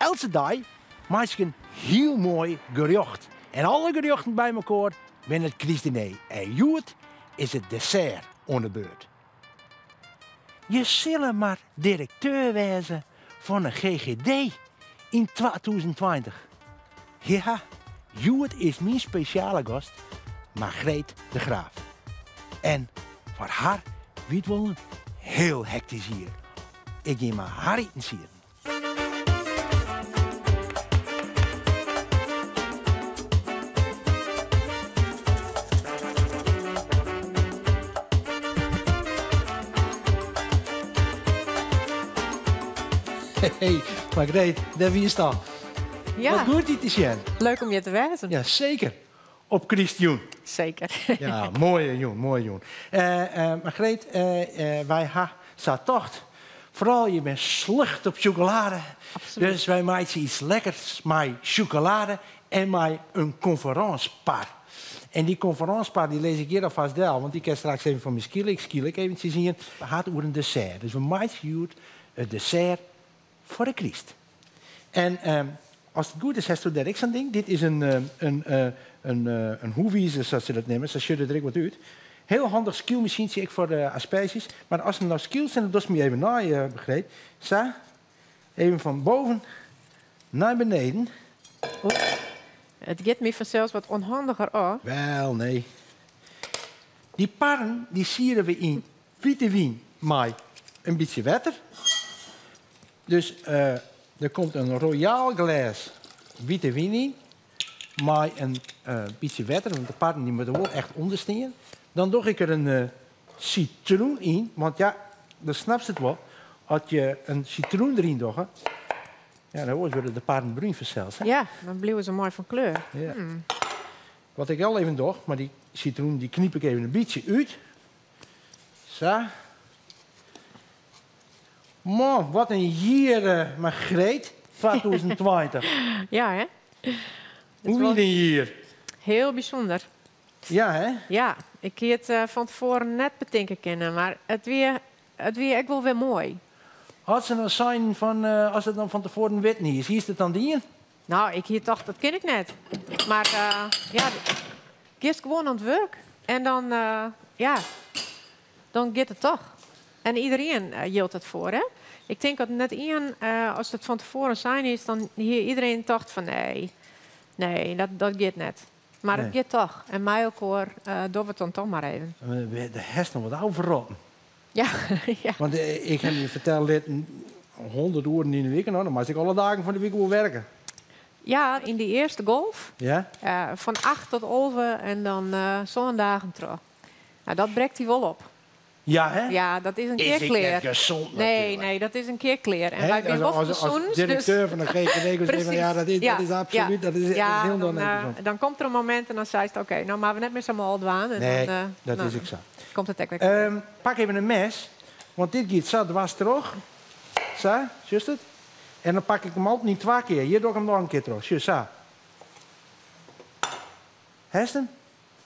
elke dag maak je een heel mooi gerecht. En alle gerechten bij elkaar ben het Christdiner. En Joet is het dessert aan de beurt. Je zult maar directeur wezen van een GGD in 2020. Ja, Joet is mijn speciale gast, Margreet de Graaf. En voor haar weet wel heel hectisch hier. Ik ga maar haar eten zien. Hey, Margreet, daar wie is dat? Ja, Wat goed dit is, Jen. leuk om je te wijzen. Ja, zeker. Op Christjoen. Zeker. Ja, mooie jongen, mooie jongen. Margreet, wij hebben zo'n tocht. Vooral, je bent slecht op chocolade. Absoluut. Dus wij maken iets lekkers met chocolade en met een conferencepar. En die conferencepar die lees ik hier alvast wel, want die kan straks even van mijn skillik eventjes zien. We gaan over een dessert. Dus we maken hier het dessert voor de Christ. En als het goed is, heeft u daar niks aan ding. Dit is een hoewieze, zoals ze dat nemen. Ze schudden er wat uit. Heel handig skillmachientje voor de asperges. Maar als we nou skills zijn, dan doe je me even naar, begreep. Zo. Even van boven naar beneden. Oeh. Het gaat me vanzelfs wat onhandiger af. Wel, nee. Die parren, die sieren we in witte wien met een beetje water. Dus er komt een royaal glas witte wien in. Met een beetje water, want de parren die moeten wel echt onderstaan. Dan doe ik er een citroen in. Want ja, dan snap je het wel. Als je een citroen erin doet, ja, dan worden de parren bruin verzeld. Ja, dan blijven ze mooi van kleur. Ja. Wat ik al even doe, maar die citroen die knip ik even een beetje uit. Zo. Man, wat een hier, Margreet. 2020. Ja, hè? Hoe is het hier? Heel bijzonder. Ja, hè? Ja, ik heb het van tevoren net bedenken kennen, maar het weer echt wel weer mooi. Had ze nou zijn van, als het dan van tevoren wit niet is, hier is het dan die? Nou, ik hier toch, dat ken ik net. Maar ja, gist gewoon aan het werk. En dan, ja, dan gaat het toch. En iedereen hield het voor, hè? Ik denk dat net één, als het van tevoren zijn is, dan hier iedereen dacht van nee, dat gaat net. Maar Nee. het gaat toch. En mij ook hoor, doen we het dan toch maar even. De hersen nog wat overrotten. Ja, ja. Want ik heb je verteld, 100 uren in de week, nou, dan moet ik alle dagen van de week wel werken. Ja, in die eerste golf, Ja? van 8 tot 11 en dan zondagen terug. Nou, dat breekt hij wel op. Ja, hè? Ja, dat is een Is keer ik kleer. net gezond Nee, natuurlijk. nee, dat is een keer kleer. En Hè, wij zijn wel als seizoens, directeur van de GGD zeggen Precies. ja, dat is absoluut, dat is heel dan, interessant. dan komt er een moment en dan zei ze, oké, nou maar we net met z'n allen dwaan. En Nee, dan, dat nou, is ook zo. komt het echt weer. Pak even een mes, want dit gaat zo dwars terug. Zo, juist het? En dan pak ik hem ook niet 2 keer. Hier doe ik hem nog een keer terug. Juist zo. Hesten?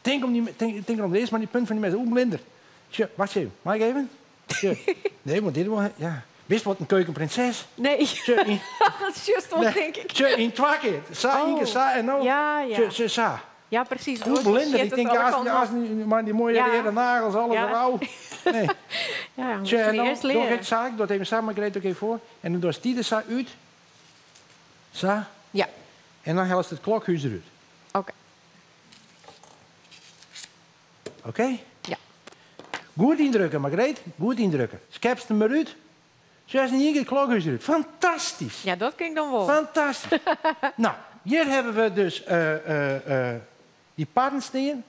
Denk om deze, maar die punt van die mes. Oeh, blinder. Tje, wacht even. Mag ik even? Tje. Nee, want dit wil... Ja. Wist wat een keukenprinses? Nee, Tje, in, dat is juist wat, denk ik. tje, in 2 keer. Zo, één keer zo en nou. Ja, ja. Tje, zo. Ja, precies. Hoe Oh, blinder. shit, Ik het denk, alle als kanten. maar die mooie Ja. rode nagels, alles Ja. rauw. Nee. Ja, we Tje, moeten en dan eerst doe leren. ik zo, ik doe het even samen, ik reed ook even voor. En dan doe je die er zo uit. Zo. Ja, En dan helst het klokhuis eruit. oké. Oké? Ja. Goed indrukken, Margreet. Goed indrukken. Skepst hem eruit. Zoals niet één keer het klokhuis eruit. Fantastisch. Ja, dat klinkt dan wel. Fantastisch. Nou, hier hebben we dus die parren staan.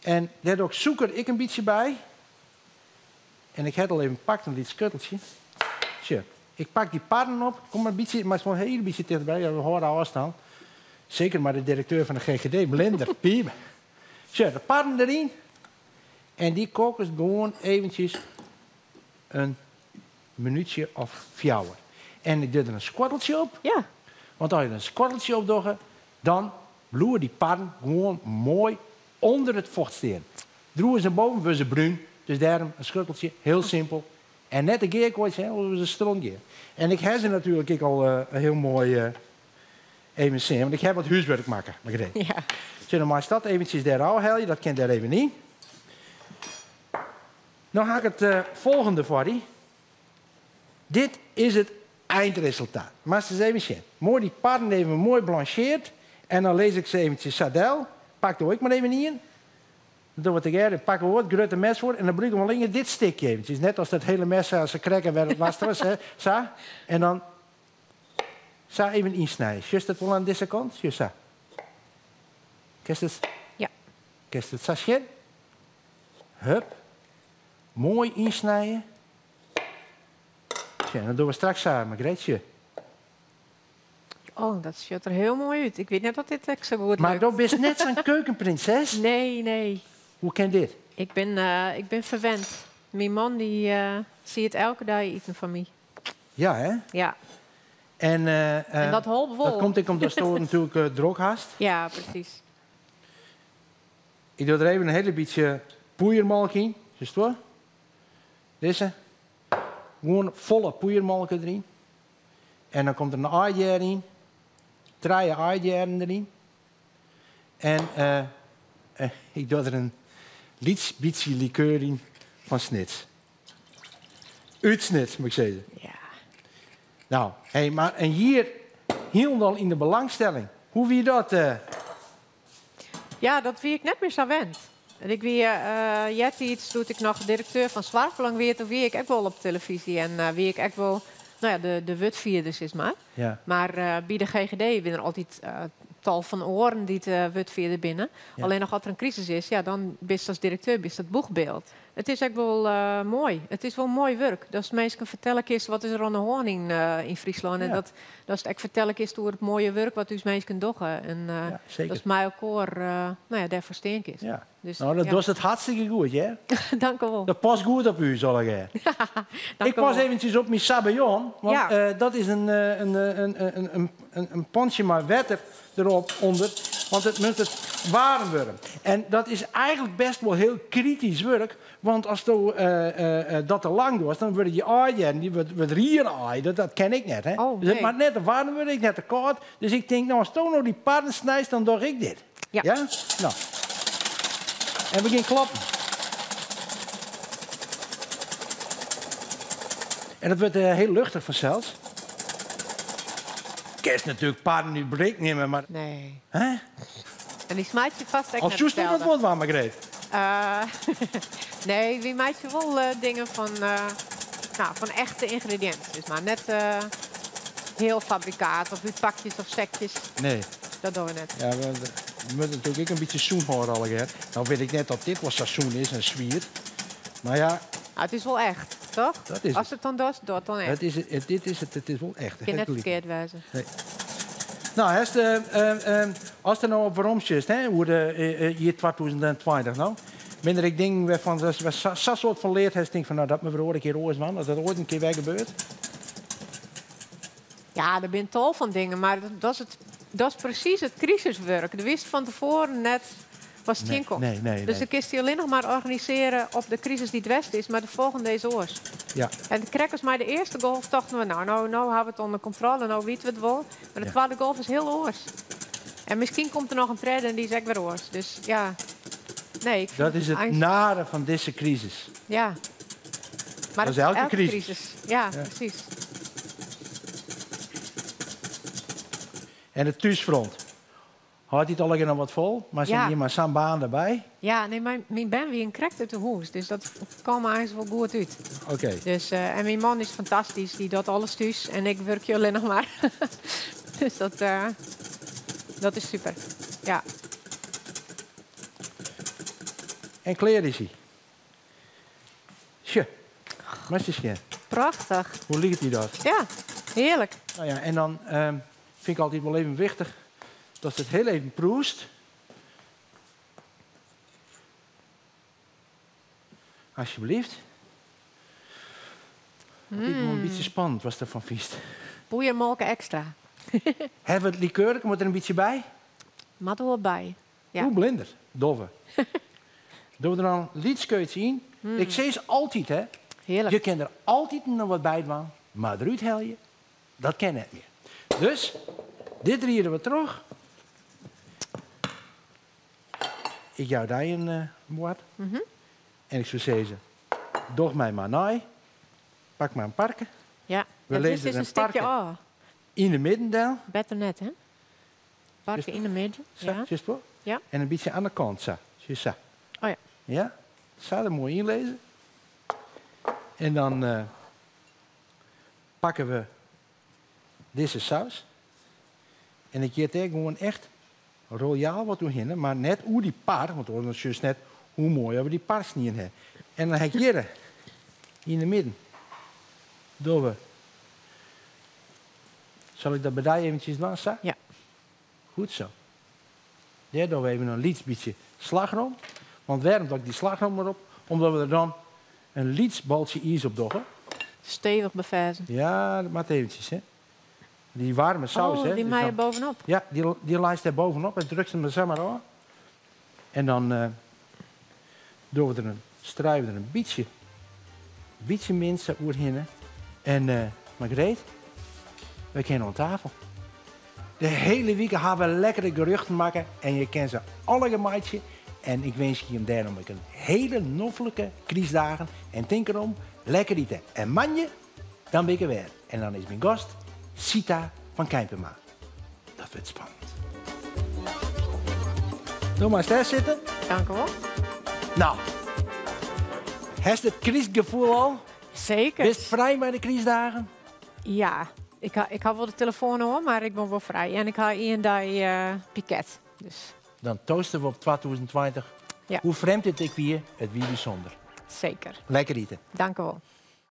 En daar doe ik zoeker ik een beetje bij. En ik heb al even gepakt, een dit skutteltje. Zo, ik pak die parren op. Kom maar een beetje, maar gewoon een heel beetje dichterbij. Ja, we horen afstand. Zeker maar de directeur van de GGD, Blinder, Piep. Zo, de parren erin. En die koken gewoon eventjes een minuutje of 4. En ik doe er een squatteltje op. Ja, Want als je er een squatteltje op doet, dan bloeien die parren gewoon mooi onder het vocht staan. Droegen ze boven, we ze bruin. Dus daarom een schutteltje, heel simpel. En net de geerkoortje, hè, dat is een strontgeer. En ik heb ze natuurlijk ik al een heel mooi even zien. Want ik heb wat huiswerk maken. Ja. Zullen maar dat eventjes daar afhalen, dat kent daar even niet. Dan ga ik het volgende voor die. Dit is het eindresultaat. Maar ze eens even zien. Mooi die parren even mooi blancheerd. En dan lees ik ze eventjes sadel. Pak er ook maar even in. Dan doen we het again. Pakken we wat grote mes voor. En dan gebruiken we alleen dit stikje eventjes. Net als dat hele mes als ze krekken was er. Zo. En dan zo even insnijden. Just het wel aan deze kant? Just zo. Kist het? Ja. Kist het sachet? Hup. Mooi insnijden. Ja, dan doen we straks samen, Greetje. Oh, dat ziet er heel mooi uit. Ik weet net dat dit echt zo goed Maar lukt. dat is net zo'n keukenprinses. Nee, nee. Hoe kan dit? Ik ben verwend. Mijn man die ziet elke dag eten van mij. Ja, hè? Ja. En dat hol vol. dat komt ik omdat je natuurlijk droog haast. Ja, precies. Ik doe er even een hele beetje poeiermelk in. Zie je het wel? Deze. Gewoon volle poeiermelk erin. En dan komt er een eier in. 3 eieren erin. En ik doe er een beetje likeur in van snits. Uit snits, moet ik zeggen. Ja. Nou, hey, maar en hier helemaal in de belangstelling. Hoe wie dat? Ja, dat wie ik net meer zo wend. En ik wie iets doet ik nog directeur van Zwartbelang weer, toen wie ik ook wel op televisie en wie ik ook wel, nou ja, de wutvierders is maar. Ja. Maar bij de GGD zijn er altijd tal van oren die het wutvierder binnen. Ja. Alleen nog als er een crisis is, ja, dan bist als directeur bist het boegbeeld. Het is ook wel mooi. Het is wel mooi werk. Dat is meestal vertellen is wat is er aan de hand in Friesland. Ja. En dat is ook vertellen is door het mooie werk wat u meestal doen. En Ja, zeker. dat is mij ook nou ja, daarvoor steenk is. Ja. Dus, Nou, dat ja. was het hartstikke goed, hè? Dank u wel. Dat past goed op u, zal ik zeggen. Dank Ik u pas wel. eventjes op mijn sabayon, want Ja. dat is een ponsje maar wetter erop onder, want het moet het warm worden. En dat is eigenlijk best wel heel kritisch werk, want als dat te lang doet, dan worden die eieren, die wordt rieraai, dat ken ik net. Hè? Oh, Dus het nee. mag net te warm worden, ik net te koud. Dus ik denk, nou als toch nog die parren snijdt, dan doe ik dit. Ja. Ja? Nou. En we gaan klappen. En dat wordt heel luchtig vanzelfs. Kerst natuurlijk paarden nu breek nemen, maar... Nee. Hè? En die smijt je vast. Als juist nog dat wordt waar, Margreet. Nee, wie maakt je wel dingen van echte ingrediënten. Dus maar net heel fabrikaat of uit pakjes of sekjes. Nee. Dat doen we net. Ja, we moeten natuurlijk ook een beetje zoen horen al. Nou weet ik net dat dit wat seizoen is en zwiert. Maar ja, Het is wel echt, toch? Dat is Als het dan doet, doe het dan echt. het is wel echt. Je net Echt lief. verkeerd wijzen. Nou, als er nou op waarom is, hè, hoe de hier 2020 nou, minder ik denk van zo'n soort van leert, denk ik van nou dat me weer ooit een keer oors man, dat ooit een keer weer gebeurt. Ja, er zijn tal van dingen, maar dat is precies het crisiswerk. Er wist van tevoren net wat het inkomt. Nee. Dus dan kun je alleen nog maar organiseren op de crisis die het west is, maar de volgende is oors. Ja. En de crackers maar de eerste golf dachten we, nou hebben we het onder controle, nou weten we het wel. Maar de tweede golf is heel oors. En misschien komt er nog een trade en die is ook weer oors. Dus ja, nee. Ik vind Dat is het eigenlijk- nare van deze crisis. Ja. Maar Dat is elke crisis. Ja, precies. En het thuisfront. Houdt hij het al nog wat vol, maar zijn Ja. hier maar zo'n baan erbij. Ja, nee, mijn ben wie een crack uit de hoes. Dus dat kwam me eigenlijk wel goed uit. Oké. Dus, en mijn man is fantastisch, die doet alles thuis. En ik werk je alleen nog maar. Dus dat is super. Ja. En kleren is hij. Tje. Maar is het Prachtig. Hoe ligt hij dat? Ja, heerlijk. Nou ja, en dan vind ik altijd wel even wichtig dat het heel even proest. Alsjeblieft. Dit is een beetje spannend was er van viest. Poeiermolken extra. Hebben we het likeur, komt er een beetje bij? Maar er wel bij. Ja. Hoe blinder, doffe. Doen we er dan een lietskeutje in. Ik zie ze altijd, hè. Heerlijk. Je kan er altijd nog wat bij doen, maar eruit hel je, dat kan net meer. Dus, dit rieden we terug. Ik jou daar een woord. En ik zou zeggen, doch mij maar naai. Pak maar een parken. Ja, We dit lezen is een een stukje parken. A. In de middendeel. Beter net, hè? Parken in de midden. Zo, Ja. zie je het? Ja. En een beetje aan de kant, zo. Zie je zo. Oh ja. Ja? Zo, dat mooi inlezen. En dan pakken we deze saus. En ik geef er gewoon echt royaal wat doorheen, maar net hoe die par, want dat is juist net hoe mooi we die pars niet in hebben. En dan heb ik hier in de midden. Doen we. Zal ik dat bij jou eventjes doen, Sa? Ja. Goed zo. Daar doen we even een liets beetje slagroom. Want waarom doe ik die slagroom erop? Omdat we er dan een lietsbaltje ijs op doen. Stevig bevezen. Ja, dat maakt eventjes, hè. Die warme saus, hè. Oh, die dus maaien dan- bovenop. Ja, die lijst daar bovenop en drukt hem er zeg maar aan. En dan doen we er strijven er een beetje minste oerhinnen. En Margreet, we kunnen aan tafel. De hele week gaan we lekkere geruchten maken en je kent ze alle gemaatje. En ik wens je hem daarom een hele noffelijke kriesdagen. En denk erom, lekker eten. En manje, dan ben ik er weer. En dan is mijn gast Sita van Kijpema. Dat wordt spannend. Doe maar eens daar zitten. Dank u wel. Nou, heeft het kriesgevoel al? Zeker. Best vrij bij de kriesdagen? Ja, ik had wel de telefoon hoor, maar ik ben wel vrij. En ik ga in die piket. Dus Dan toosten we op 2020. Ja. Hoe vreemd het ik weer, het wie bijzonder. zeker. Lekker eten. Dank u wel.